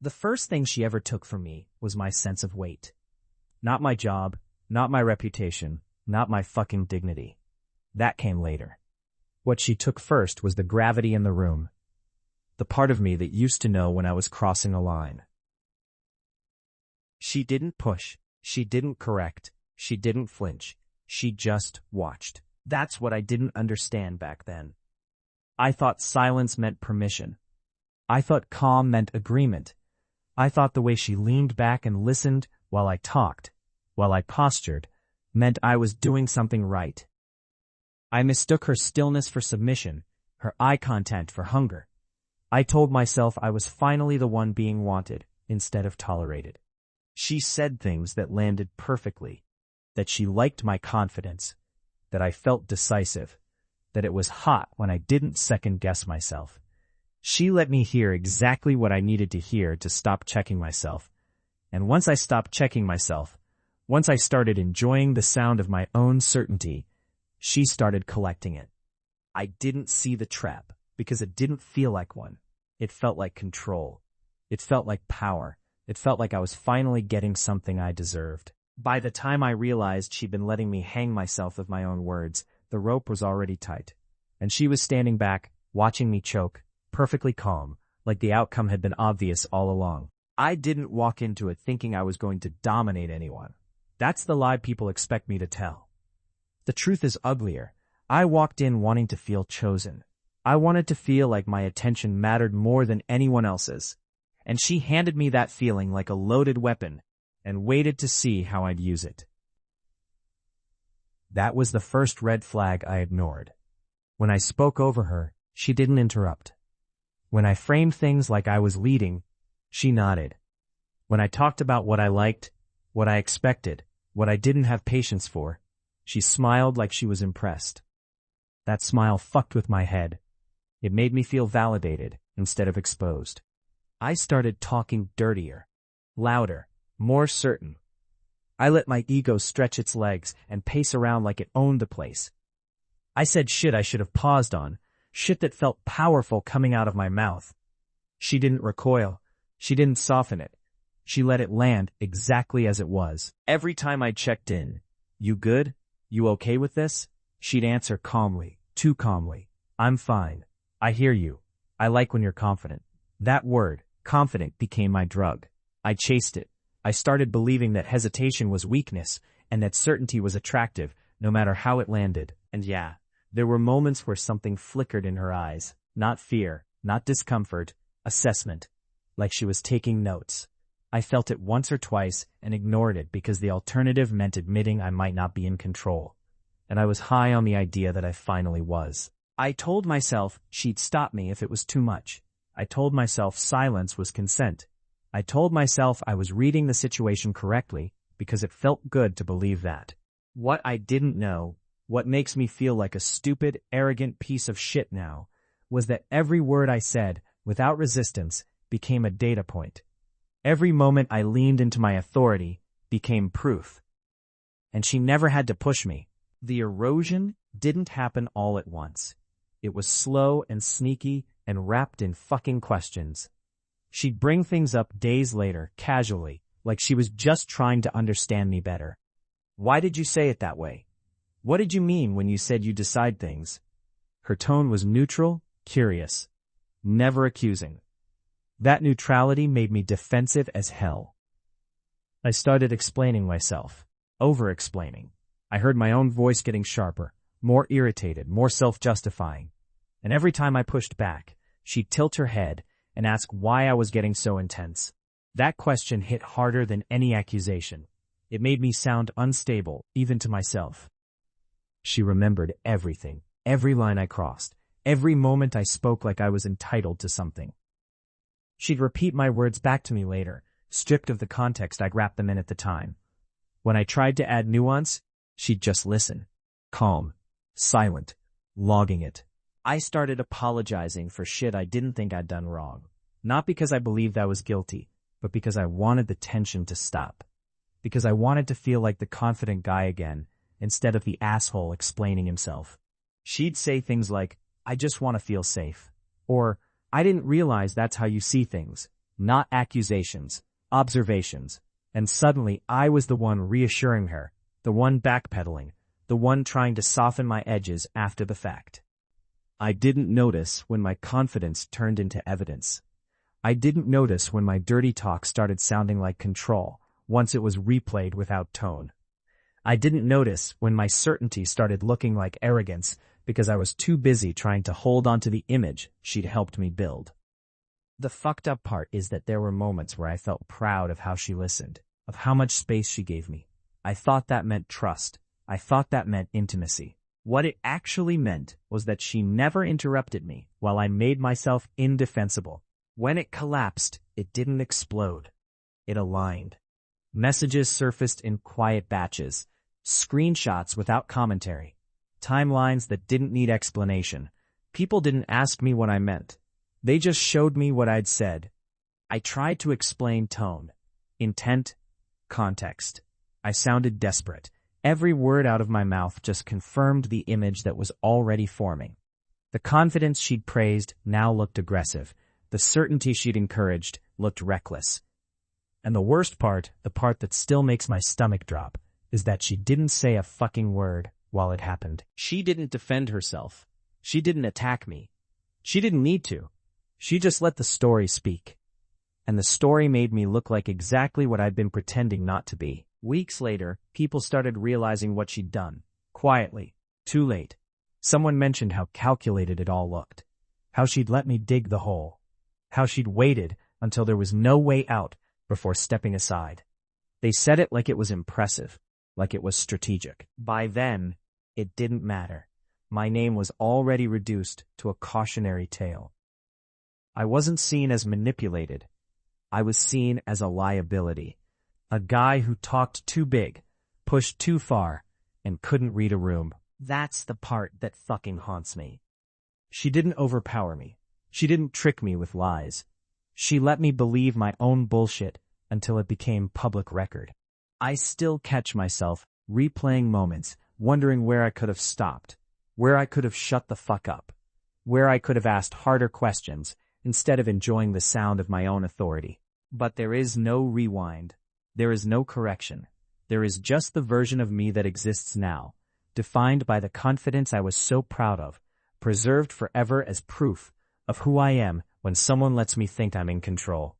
The first thing she ever took from me was my sense of weight. Not my job, not my reputation, not my fucking dignity. That came later. What she took first was the gravity in the room. The part of me that used to know when I was crossing a line. She didn't push. She didn't correct. She didn't flinch. She just watched. That's what I didn't understand back then. I thought silence meant permission. I thought calm meant agreement. I thought the way she leaned back and listened while I talked, while I postured, meant I was doing something right. I mistook her stillness for submission, her eye contact for hunger. I told myself I was finally the one being wanted instead of tolerated. She said things that landed perfectly, that she liked my confidence, that I felt decisive, that it was hot when I didn't second-guess myself. She let me hear exactly what I needed to hear to stop checking myself. And once I stopped checking myself, once I started enjoying the sound of my own certainty, she started collecting it. I didn't see the trap because it didn't feel like one. It felt like control. It felt like power. It felt like I was finally getting something I deserved. By the time I realized she'd been letting me hang myself with my own words, the rope was already tight. And she was standing back, watching me choke, perfectly calm, like the outcome had been obvious all along. I didn't walk into it thinking I was going to dominate anyone. That's the lie people expect me to tell. The truth is uglier. I walked in wanting to feel chosen. I wanted to feel like my attention mattered more than anyone else's. And she handed me that feeling like a loaded weapon and waited to see how I'd use it. That was the first red flag I ignored. When I spoke over her, she didn't interrupt. When I framed things like I was leading, she nodded. When I talked about what I liked, what I expected, what I didn't have patience for, she smiled like she was impressed. That smile fucked with my head. It made me feel validated instead of exposed. I started talking dirtier, louder, more certain. I let my ego stretch its legs and pace around like it owned the place. I said shit I should have paused on, shit that felt powerful coming out of my mouth. She didn't recoil. She didn't soften it. She let it land exactly as it was. Every time I checked in, "You good? You okay with this?" she'd answer calmly, too calmly, "I'm fine. I hear you. I like when you're confident." That word, confident, became my drug. I chased it. I started believing that hesitation was weakness and that certainty was attractive, no matter how it landed. And yeah, there were moments where something flickered in her eyes. Not fear, not discomfort, assessment. Like she was taking notes. I felt it once or twice and ignored it because the alternative meant admitting I might not be in control. And I was high on the idea that I finally was. I told myself she'd stop me if it was too much. I told myself silence was consent. I told myself I was reading the situation correctly because it felt good to believe that. What I didn't know, what makes me feel like a stupid, arrogant piece of shit now, was that every word I said, without resistance, became a data point. Every moment I leaned into my authority became proof. And she never had to push me. The erosion didn't happen all at once. It was slow and sneaky and wrapped in fucking questions. She'd bring things up days later, casually, like she was just trying to understand me better. "Why did you say it that way? What did you mean when you said you decide things?" Her tone was neutral, curious, never accusing. That neutrality made me defensive as hell. I started explaining myself, over-explaining. I heard my own voice getting sharper, more irritated, more self-justifying. And every time I pushed back, she'd tilt her head and ask why I was getting so intense. That question hit harder than any accusation. It made me sound unstable, even to myself. She remembered everything, every line I crossed, every moment I spoke like I was entitled to something. She'd repeat my words back to me later, stripped of the context I'd wrapped them in at the time. When I tried to add nuance, she'd just listen, calm, silent, logging it. I started apologizing for shit I didn't think I'd done wrong. Not because I believed I was guilty, but because I wanted the tension to stop. Because I wanted to feel like the confident guy again, instead of the asshole explaining himself. She'd say things like, "I just want to feel safe," or "I didn't realize that's how you see things," not accusations, observations. And suddenly I was the one reassuring her, the one backpedaling, the one trying to soften my edges after the fact. I didn't notice when my confidence turned into evidence. I didn't notice when my dirty talk started sounding like control, once it was replayed without tone. I didn't notice when my certainty started looking like arrogance because I was too busy trying to hold onto the image she'd helped me build. The fucked up part is that there were moments where I felt proud of how she listened, of how much space she gave me. I thought that meant trust. I thought that meant intimacy. What it actually meant was that she never interrupted me while I made myself indefensible. When it collapsed, it didn't explode. It aligned. Messages surfaced in quiet batches, screenshots without commentary, timelines that didn't need explanation. People didn't ask me what I meant. They just showed me what I'd said. I tried to explain tone, intent, context. I sounded desperate. Every word out of my mouth just confirmed the image that was already forming. The confidence she'd praised now looked aggressive. The certainty she'd encouraged looked reckless. And the worst part, the part that still makes my stomach drop, is that she didn't say a fucking word while it happened. She didn't defend herself. She didn't attack me. She didn't need to. She just let the story speak. And the story made me look like exactly what I'd been pretending not to be. Weeks later, people started realizing what she'd done. Quietly. Too late. Someone mentioned how calculated it all looked. How she'd let me dig the hole. How she'd waited until there was no way out before stepping aside. They said it like it was impressive, like it was strategic. By then, it didn't matter. My name was already reduced to a cautionary tale. I wasn't seen as manipulated. I was seen as a liability. A guy who talked too big, pushed too far, and couldn't read a room. That's the part that fucking haunts me. She didn't overpower me. She didn't trick me with lies. She let me believe my own bullshit until it became public record. I still catch myself replaying moments, wondering where I could have stopped, where I could have shut the fuck up, where I could have asked harder questions instead of enjoying the sound of my own authority. But there is no rewind. There is no correction. There is just the version of me that exists now, defined by the confidence I was so proud of, preserved forever as proof of who I am when someone lets me think I'm in control.